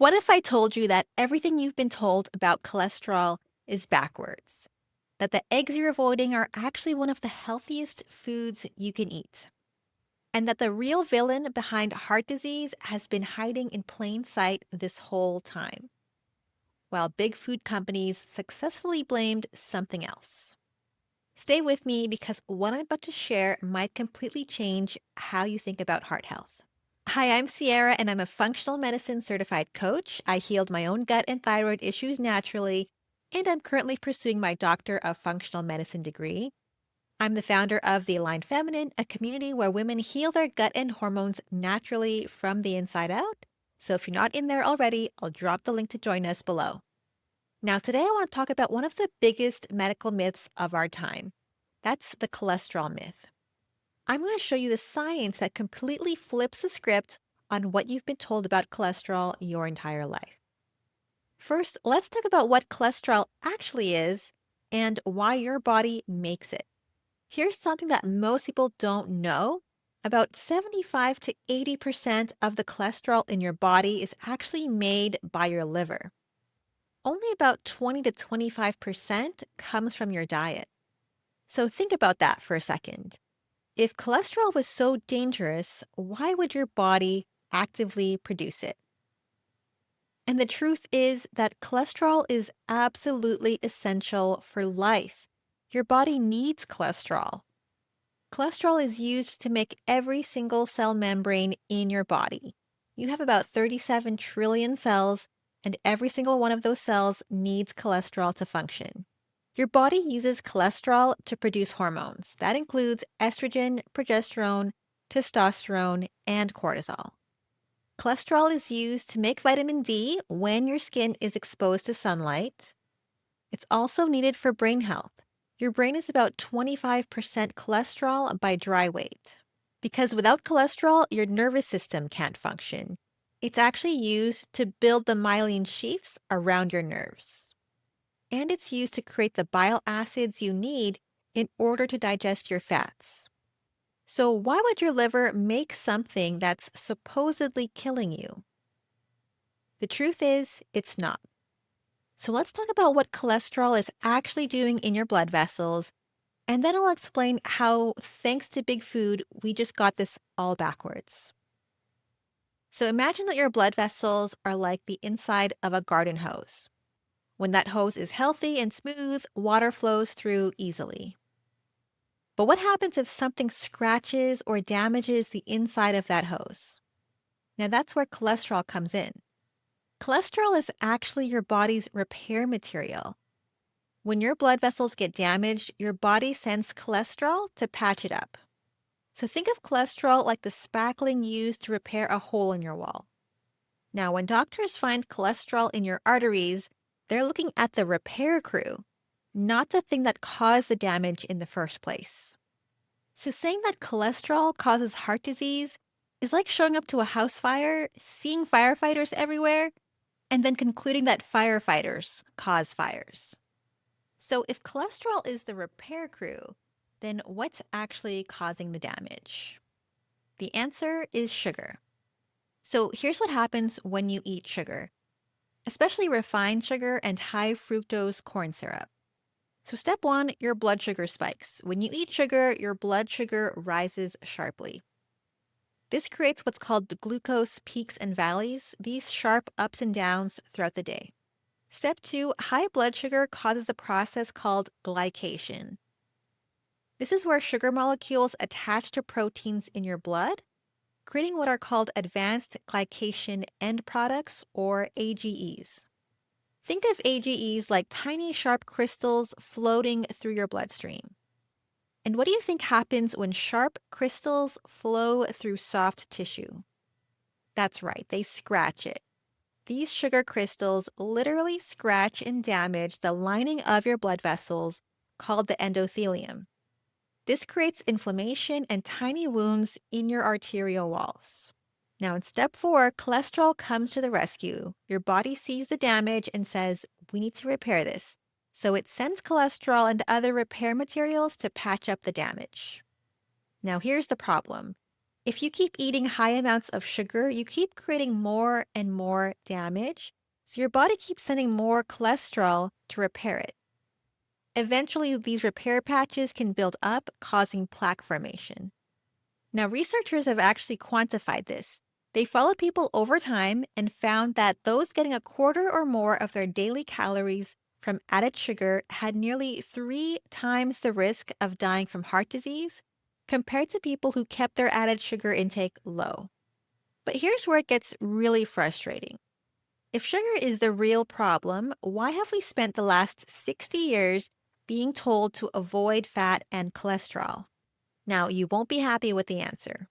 What if I told you that everything you've been told about cholesterol is backwards? That the eggs you're avoiding are actually one of the healthiest foods you can eat? And that the real villain behind heart disease has been hiding in plain sight this whole time, while big food companies successfully blamed something else? Stay with me because what I'm about to share might completely change how you think about heart health. Hi, I'm Sierra, and I'm a functional medicine certified coach. I healed my own gut and thyroid issues naturally, and I'm currently pursuing my Doctor of Functional Medicine degree. I'm the founder of The Aligned Feminine, a community where women heal their gut and hormones naturally from the inside out. So if you're not in there already, I'll drop the link to join us below. Now, today I want to talk about one of the biggest medical myths of our time. That's the cholesterol myth. I'm going to show you the science that completely flips the script on what you've been told about cholesterol your entire life. First, let's talk about what cholesterol actually is and why your body makes it. Here's something that most people don't know. About 75 to 80% of the cholesterol in your body is actually made by your liver. Only about 20 to 25% comes from your diet. So think about that for a second. If cholesterol was so dangerous, why would your body actively produce it? And the truth is that cholesterol is absolutely essential for life. Your body needs cholesterol. Cholesterol is used to make every single cell membrane in your body. You have about 37 trillion cells, and every single one of those cells needs cholesterol to function. Your body uses cholesterol to produce hormones. That includes estrogen, progesterone, testosterone, and cortisol. Cholesterol is used to make vitamin D when your skin is exposed to sunlight. It's also needed for brain health. Your brain is about 25% cholesterol by dry weight. Because without cholesterol, your nervous system can't function. It's actually used to build the myelin sheaths around your nerves. And it's used to create the bile acids you need in order to digest your fats. So, why would your liver make something that's supposedly killing you? The truth is, it's not. So, let's talk about what cholesterol is actually doing in your blood vessels, and then I'll explain how, thanks to big food, we just got this all backwards. So, imagine that your blood vessels are like the inside of a garden hose. When that hose is healthy and smooth, water flows through easily. But what happens if something scratches or damages the inside of that hose? Now that's where cholesterol comes in. Cholesterol is actually your body's repair material. When your blood vessels get damaged, your body sends cholesterol to patch it up. So think of cholesterol like the spackling used to repair a hole in your wall. Now, when doctors find cholesterol in your arteries, they're looking at the repair crew, not the thing that caused the damage in the first place. So saying that cholesterol causes heart disease is like showing up to a house fire, seeing firefighters everywhere, and then concluding that firefighters cause fires. So if cholesterol is the repair crew, then what's actually causing the damage? The answer is sugar. So here's what happens when you eat sugar, especially refined sugar and high fructose corn syrup. So, step one, your blood sugar spikes. When you eat sugar, your blood sugar rises sharply. This creates what's called the glucose peaks and valleys, these sharp ups and downs throughout the day. Step two, high blood sugar causes a process called glycation. This is where sugar molecules attach to proteins in your blood, creating what are called advanced glycation end products, or AGEs. Think of AGEs like tiny sharp crystals floating through your bloodstream. And what do you think happens when sharp crystals flow through soft tissue? That's right, they scratch it. These sugar crystals literally scratch and damage the lining of your blood vessels called the endothelium. This creates inflammation and tiny wounds in your arterial walls. Now, in step four, cholesterol comes to the rescue. Your body sees the damage and says, we need to repair this. So it sends cholesterol and other repair materials to patch up the damage. Now, here's the problem. If you keep eating high amounts of sugar, you keep creating more and more damage, so your body keeps sending more cholesterol to repair it. Eventually, these repair patches can build up, causing plaque formation. Now, researchers have actually quantified this. They followed people over time and found that those getting a quarter or more of their daily calories from added sugar had nearly 3 times the risk of dying from heart disease compared to people who kept their added sugar intake low. But here's where it gets really frustrating. If sugar is the real problem, why have we spent the last 60 years being told to avoid fat and cholesterol? Now, you won't be happy with the answer.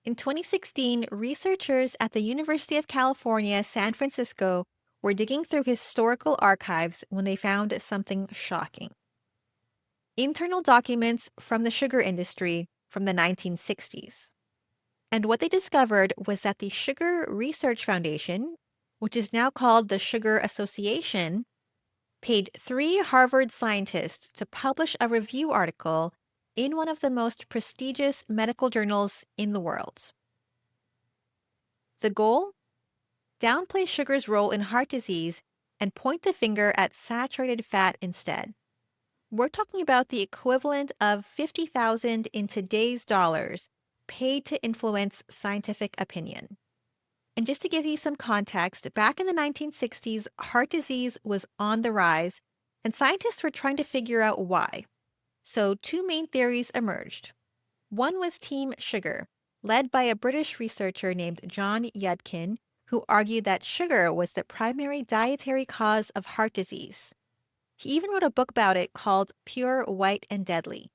In 2016, researchers at the University of California, San Francisco were digging through historical archives when they found something shocking. Internal documents from the sugar industry from the 1960s. And what they discovered was that the Sugar Research Foundation, which is now called the Sugar Association, paid 3 Harvard scientists to publish a review article in one of the most prestigious medical journals in the world. The goal? Downplay sugar's role in heart disease and point the finger at saturated fat instead. We're talking about the equivalent of $50,000 in today's dollars paid to influence scientific opinion. And just to give you some context, back in the 1960s, heart disease was on the rise, and scientists were trying to figure out why. So 2 main theories emerged. One was Team Sugar, led by a British researcher named John Yudkin, who argued that sugar was the primary dietary cause of heart disease. He even wrote a book about it called Pure, White, and Deadly.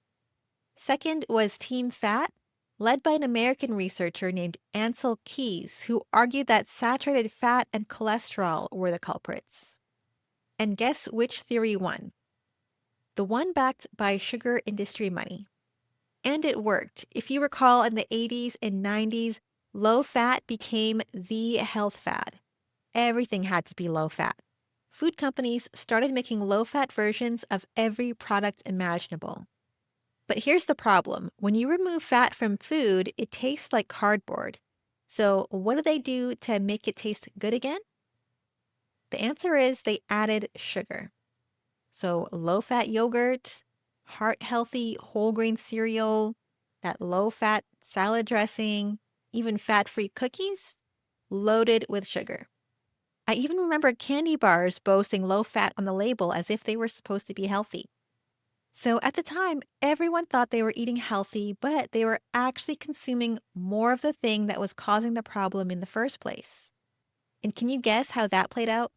Second was Team Fat, led by an American researcher named Ansel Keys, who argued that saturated fat and cholesterol were the culprits. And guess which theory won? The one backed by sugar industry money. And it worked. If you recall, in the 80s and 90s, low fat became the health fad. Everything had to be low fat. Food companies started making low-fat versions of every product imaginable. But here's the problem. When you remove fat from food, it tastes like cardboard. So what do they do to make it taste good again? The answer is they added sugar. So low-fat yogurt, heart-healthy whole grain cereal, that low-fat salad dressing, even fat-free cookies, loaded with sugar. I even remember candy bars boasting low fat on the label as if they were supposed to be healthy. So at the time, everyone thought they were eating healthy, but they were actually consuming more of the thing that was causing the problem in the first place. And can you guess how that played out?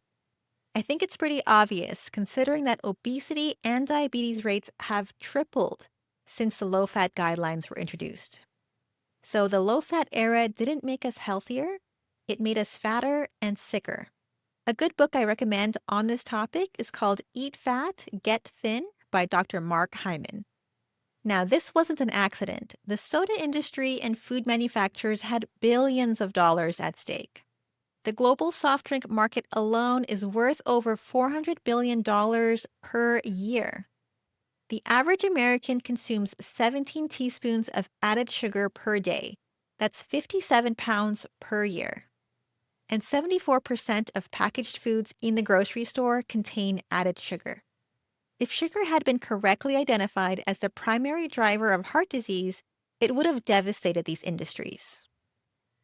I think it's pretty obvious considering that obesity and diabetes rates have tripled since the low fat guidelines were introduced. So the low fat era didn't make us healthier, it made us fatter and sicker. A good book I recommend on this topic is called Eat Fat, Get Thin by Dr. Mark Hyman. Now, this wasn't an accident. The soda industry and food manufacturers had billions of dollars at stake. The global soft drink market alone is worth over $400 billion per year. The average American consumes 17 teaspoons of added sugar per day. That's 57 pounds per year. And 74% of packaged foods in the grocery store contain added sugar. If sugar had been correctly identified as the primary driver of heart disease, it would have devastated these industries.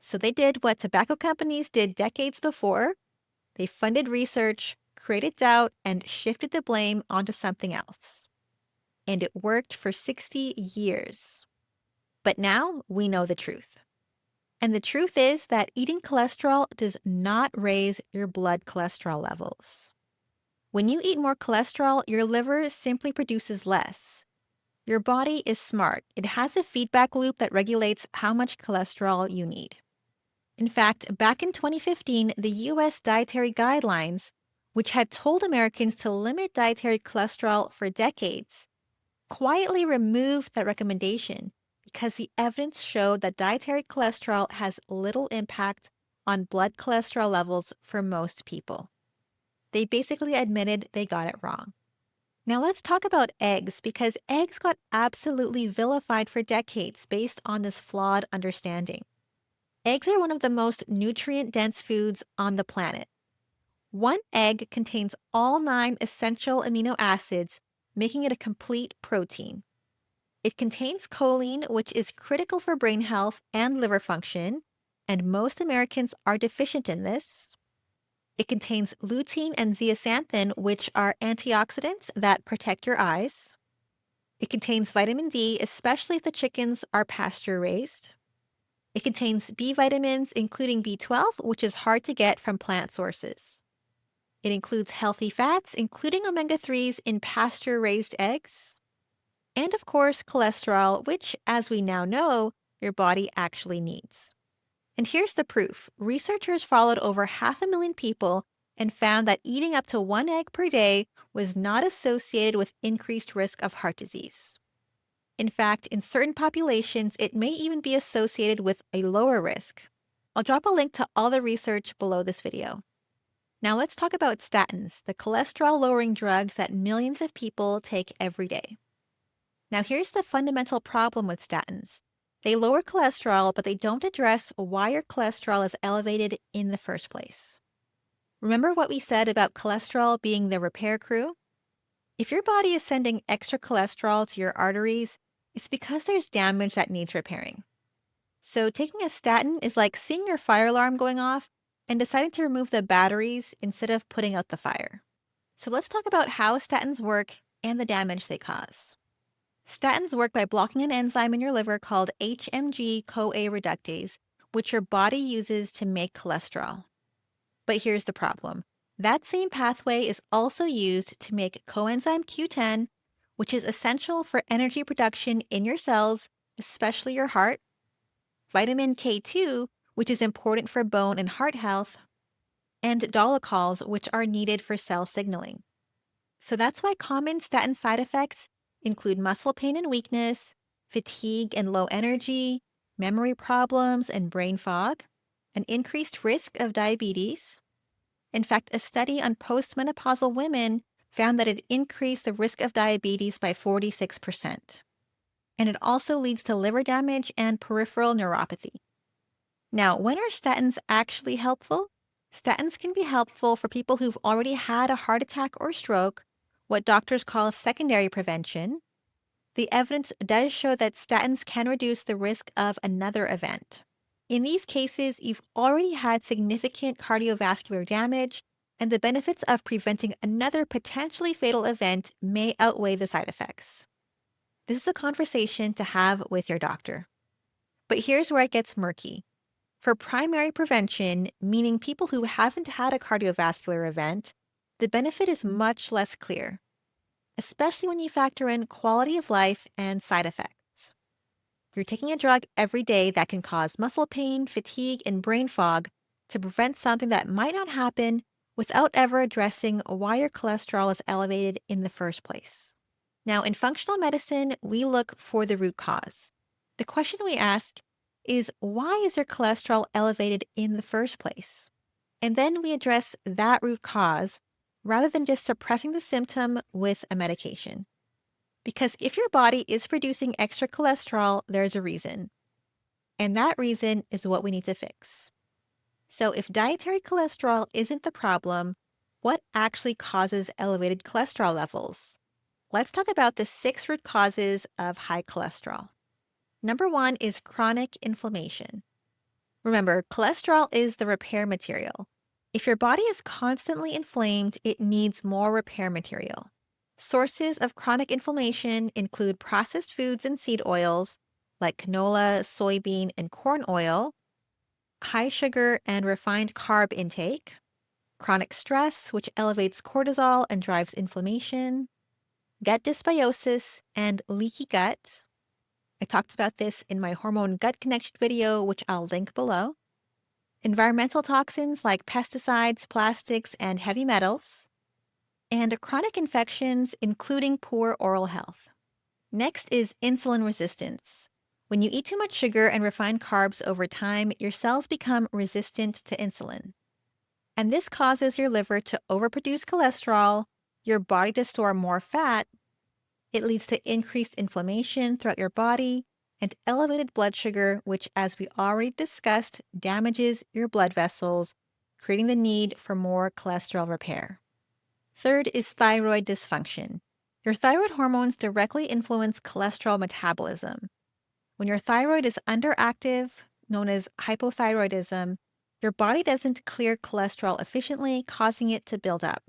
So they did what tobacco companies did decades before. They funded research, created doubt, and shifted the blame onto something else. And it worked for 60 years. But now we know the truth. And the truth is that eating cholesterol does not raise your blood cholesterol levels. When you eat more cholesterol, your liver simply produces less. Your body is smart. It has a feedback loop that regulates how much cholesterol you need. In fact, back in 2015, the U.S. Dietary Guidelines, which had told Americans to limit dietary cholesterol for decades, quietly removed that recommendation because the evidence showed that dietary cholesterol has little impact on blood cholesterol levels for most people. They basically admitted they got it wrong. Now let's talk about eggs because eggs got absolutely vilified for decades based on this flawed understanding. Eggs are one of the most nutrient dense foods on the planet. One egg contains all 9 essential amino acids, making it a complete protein. It contains choline, which is critical for brain health and liver function, and most Americans are deficient in this. It contains lutein and zeaxanthin, which are antioxidants that protect your eyes. It contains vitamin D, especially if the chickens are pasture raised. It contains B vitamins, including B12, which is hard to get from plant sources. It includes healthy fats, including omega 3s in pasture raised eggs. And of course, cholesterol, which, as we now know, your body actually needs. And here's the proof. Researchers followed over 500,000 people and found that eating up to 1 egg per day was not associated with increased risk of heart disease. In fact, in certain populations, it may even be associated with a lower risk. I'll drop a link to all the research below this video. Now let's talk about statins, the cholesterol-lowering drugs that millions of people take every day. Now here's the fundamental problem with statins. They lower cholesterol, but they don't address why your cholesterol is elevated in the first place. Remember what we said about cholesterol being the repair crew? If your body is sending extra cholesterol to your arteries, it's because there's damage that needs repairing. So taking a statin is like seeing your fire alarm going off and deciding to remove the batteries instead of putting out the fire. So let's talk about how statins work and the damage they cause. Statins work by blocking an enzyme in your liver called HMG-CoA reductase, which your body uses to make cholesterol. But here's the problem. That same pathway is also used to make coenzyme Q10, which is essential for energy production in your cells, especially your heart, vitamin K2, which is important for bone and heart health, and dolichols, which are needed for cell signaling. So that's why common statin side effects include muscle pain and weakness, fatigue and low energy, memory problems and brain fog, an increased risk of diabetes. In fact, a study on postmenopausal women found that it increased the risk of diabetes by 46%. And it also leads to liver damage and peripheral neuropathy. Now, when are statins actually helpful? Statins can be helpful for people who've already had a heart attack or stroke, what doctors call secondary prevention. The evidence does show that statins can reduce the risk of another event. In these cases, you've already had significant cardiovascular damage, and the benefits of preventing another potentially fatal event may outweigh the side effects. This is a conversation to have with your doctor. But here's where it gets murky. For primary prevention, meaning people who haven't had a cardiovascular event, the benefit is much less clear, especially when you factor in quality of life and side effects. You're taking a drug every day that can cause muscle pain, fatigue, and brain fog to prevent something that might not happen without ever addressing why your cholesterol is elevated in the first place. Now, in functional medicine, we look for the root cause. The question we ask is, why is your cholesterol elevated in the first place? And then we address that root cause rather than just suppressing the symptom with a medication. Because if your body is producing extra cholesterol, there's a reason. And that reason is what we need to fix. So if dietary cholesterol isn't the problem, what actually causes elevated cholesterol levels? Let's talk about the 6 root causes of high cholesterol. Number 1 is chronic inflammation. Remember, cholesterol is the repair material. If your body is constantly inflamed, it needs more repair material. Sources of chronic inflammation include processed foods and seed oils like canola, soybean, and corn oil, high sugar and refined carb intake, chronic stress, which elevates cortisol and drives inflammation, gut dysbiosis, and leaky gut. I talked about this in my hormone gut connection video, which I'll link below. Environmental toxins like pesticides, plastics, and heavy metals, and chronic infections, including poor oral health. Next is insulin resistance. When you eat too much sugar and refined carbs over time, your cells become resistant to insulin. And this causes your liver to overproduce cholesterol, your body to store more fat, it leads to increased inflammation throughout your body and elevated blood sugar, which, as we already discussed, damages your blood vessels, creating the need for more cholesterol repair. Third is thyroid dysfunction. Your thyroid hormones directly influence cholesterol metabolism. When your thyroid is underactive, known as hypothyroidism, your body doesn't clear cholesterol efficiently, causing it to build up.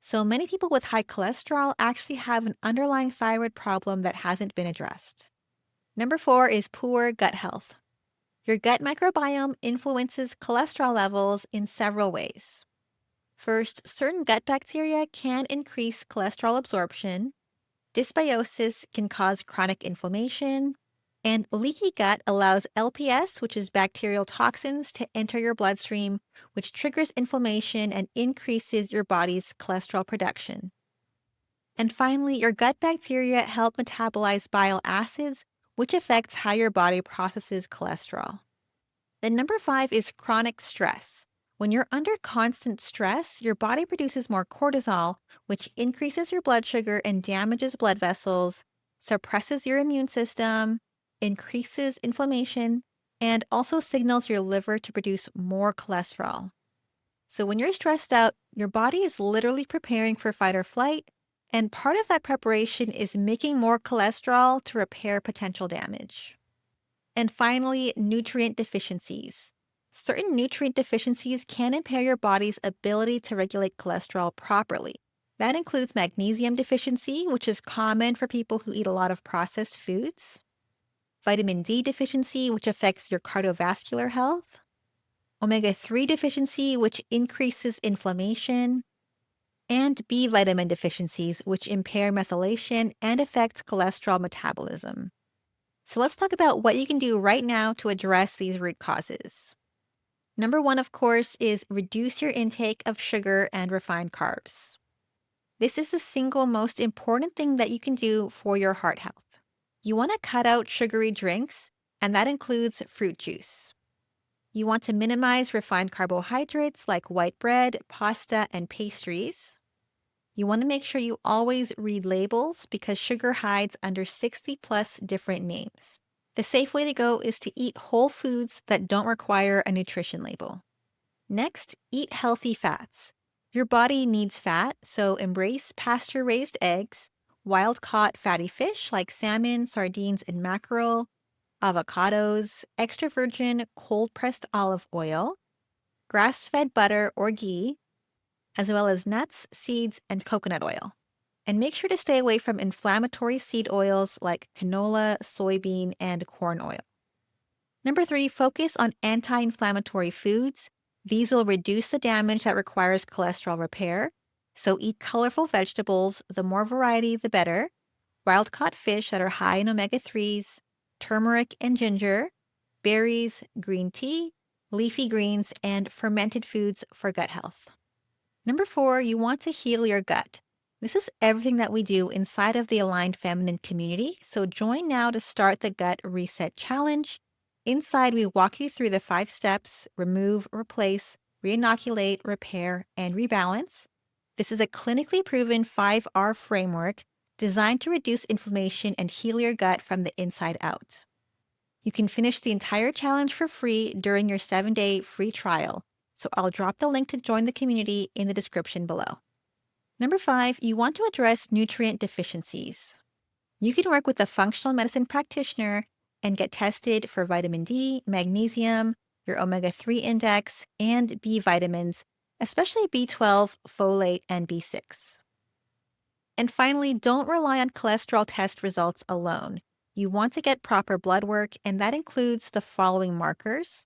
So many people with high cholesterol actually have an underlying thyroid problem that hasn't been addressed. Number 4 is poor gut health. Your gut microbiome influences cholesterol levels in several ways. First, certain gut bacteria can increase cholesterol absorption. Dysbiosis can cause chronic inflammation. And leaky gut allows LPS, which is bacterial toxins, to enter your bloodstream, which triggers inflammation and increases your body's cholesterol production. And finally, your gut bacteria help metabolize bile acids, which affects how your body processes cholesterol. Then number 5 is chronic stress. When you're under constant stress, your body produces more cortisol, which increases your blood sugar and damages blood vessels, suppresses your immune system, increases inflammation, and also signals your liver to produce more cholesterol. So when you're stressed out, your body is literally preparing for fight or flight, and part of that preparation is making more cholesterol to repair potential damage. And finally, nutrient deficiencies. Certain nutrient deficiencies can impair your body's ability to regulate cholesterol properly. That includes magnesium deficiency, which is common for people who eat a lot of processed foods, vitamin D deficiency, which affects your cardiovascular health, omega-3 deficiency, which increases inflammation, and B vitamin deficiencies, which impair methylation and affect cholesterol metabolism. So let's talk about what you can do right now to address these root causes. Number 1, of course, is reduce your intake of sugar and refined carbs. This is the single most important thing that you can do for your heart health. You want to cut out sugary drinks, and that includes fruit juice. You want to minimize refined carbohydrates like white bread, pasta, and pastries. You want to make sure you always read labels because sugar hides under 60 plus different names. The safe way to go is to eat whole foods that don't require a nutrition label. Next, eat healthy fats. Your body needs fat, so embrace pasture-raised eggs, wild-caught fatty fish like salmon, sardines, and mackerel, avocados, extra virgin cold-pressed olive oil, grass-fed butter or ghee, as well as nuts, seeds, and coconut oil. And make sure to stay away from inflammatory seed oils like canola, soybean, and corn oil. Number 3, focus on anti-inflammatory foods. These will reduce the damage that requires cholesterol repair. So eat colorful vegetables. The more variety, the better. Wild-caught fish that are high in omega-3s, turmeric and ginger, berries, green tea, leafy greens, and fermented foods for gut health. Number 4, you want to heal your gut. This is everything that we do inside of the Aligned Feminine community, so join now to start the Gut Reset Challenge. Inside, we walk you through the 5 steps: remove, replace, reinoculate, repair, and rebalance. This is a clinically proven 5R framework designed to reduce inflammation and heal your gut from the inside out. You can finish the entire challenge for free during your 7-day free trial. So I'll drop the link to join the community in the description below. Number 5, you want to address nutrient deficiencies. You can work with a functional medicine practitioner and get tested for vitamin D, magnesium, your omega-3 index, and B vitamins, especially B12, folate, and B6. And finally, don't rely on cholesterol test results alone. You want to get proper blood work, and that includes the following markers.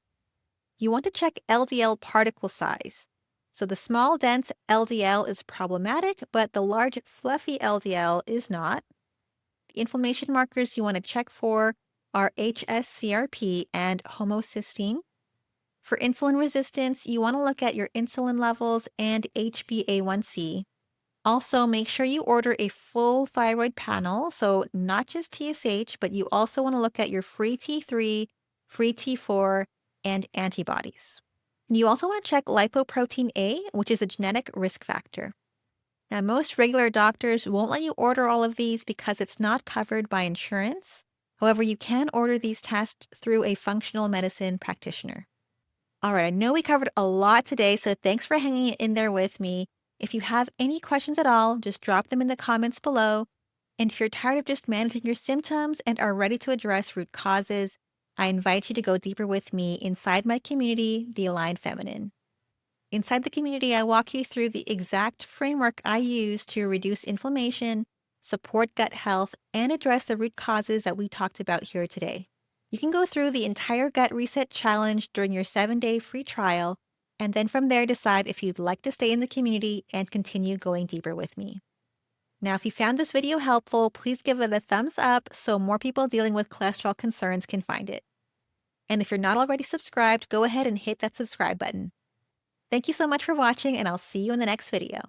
You want to check LDL particle size. So the small, dense LDL is problematic, but the large, fluffy LDL is not. The inflammation markers you want to check for are hsCRP and homocysteine. For insulin resistance, you want to look at your insulin levels and HbA1c. Also, make sure you order a full thyroid panel, so not just TSH, but you also want to look at your free T3, free T4, and antibodies. And you also want to check lipoprotein A, which is a genetic risk factor. Now, most regular doctors won't let you order all of these because it's not covered by insurance. However, you can order these tests through a functional medicine practitioner. All right, I know we covered a lot today, so thanks for hanging in there with me. If you have any questions at all, just drop them in the comments below. And if you're tired of just managing your symptoms and are ready to address root causes, I invite you to go deeper with me inside my community, The Aligned Feminine. Inside the community, I walk you through the exact framework I use to reduce inflammation, support gut health, and address the root causes that we talked about here today. You can go through the entire Gut Reset Challenge during your 7-day free trial, and then from there decide if you'd like to stay in the community and continue going deeper with me. Now, if you found this video helpful, please give it a thumbs up so more people dealing with cholesterol concerns can find it. And if you're not already subscribed, go ahead and hit that subscribe button. Thank you so much for watching, and I'll see you in the next video.